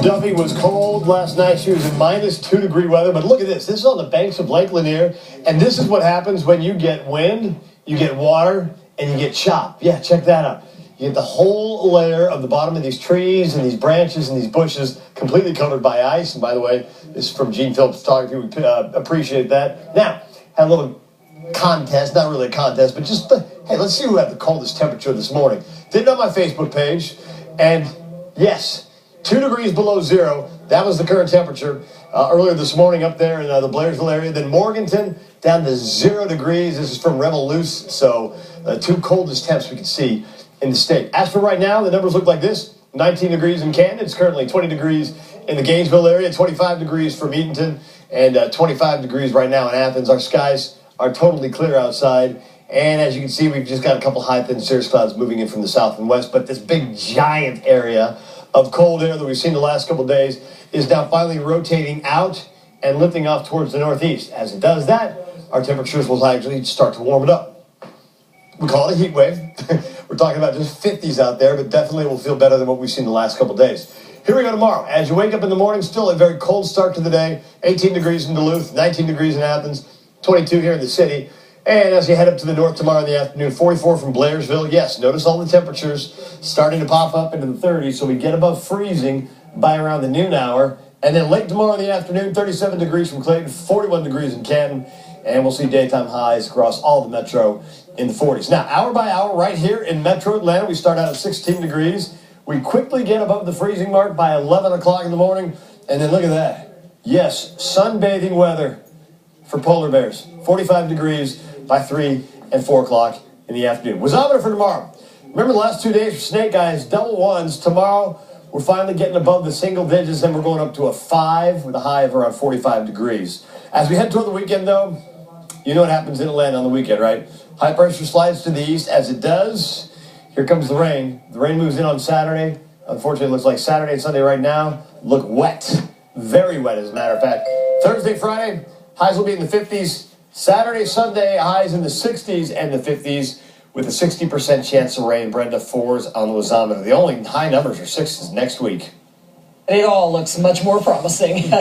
Duffy was cold last night. She was in -2-degree weather. But look at this. This is on the banks of Lake Lanier. And this is what happens when you get wind, you get water, and you get chop. Yeah, check that out. You get the whole layer of the bottom of these trees and these branches and these bushes completely covered by ice. And by the way, this is from Gene Phillips Photography. We appreciate that. Now, had a little contest. Not really a contest, but just, hey, let's see who had the coldest temperature this morning. Did it on my Facebook page. And yes, 2 degrees below zero. That was the current temperature earlier this morning up there in the Blairsville area. Then Morganton down to 0 degrees. This is from Revolution. So 2 coldest temps we can see in the state. As for right now, the numbers look like this. 19 degrees in Canton. It's currently 20 degrees in the Gainesville area. 25 degrees from Eatonton. And 25 degrees right now in Athens. Our skies are totally clear outside. And as you can see, we've just got a couple high, thin cirrus clouds moving in from the south and west. But this big, giant area of cold air that we've seen the last couple of days is now finally rotating out and lifting off towards the northeast. As it does that, our temperatures will actually start to warm it up. We call it a heat wave. We're talking about just 50s out there, but definitely will feel better than what we've seen the last couple of days. Here we go tomorrow. As you wake up in the morning, still a very cold start to the day. 18 degrees in Duluth, 19 degrees in Athens, 22 here in the city. And as you head up to the north tomorrow in the afternoon, 44 from Blairsville. Yes, notice all the temperatures starting to pop up into the 30s, so we get above freezing by around the noon hour. And then late tomorrow in the afternoon, 37 degrees from Clayton, 41 degrees in Canton. And we'll see daytime highs across all the metro in the 40s. Now, hour by hour, right here in metro Atlanta, we start out at 16 degrees. We quickly get above the freezing mark by 11 o'clock in the morning. And then look at that. Yes, sunbathing weather for polar bears. 45 degrees by 3 and 4 o'clock in the afternoon. Wazometer for tomorrow. Remember the last 2 days for snake eyes, double ones. Tomorrow, we're finally getting above the single digits, and we're going up to a 5 with a high of around 45 degrees. As we head toward the weekend, though, you know what happens in Atlanta on the weekend, right? High pressure slides to the east. As it does, here comes the rain. The rain moves in on Saturday. Unfortunately, it looks like Saturday and Sunday right now look wet. Very wet, as a matter of fact. Thursday, Friday, highs will be in the 50s. Saturday, Sunday, highs in the 60s and the 50s with a 60% chance of rain. Brenda, 4s on the Wazometer. The only high numbers are 6s next week. It all looks much more promising.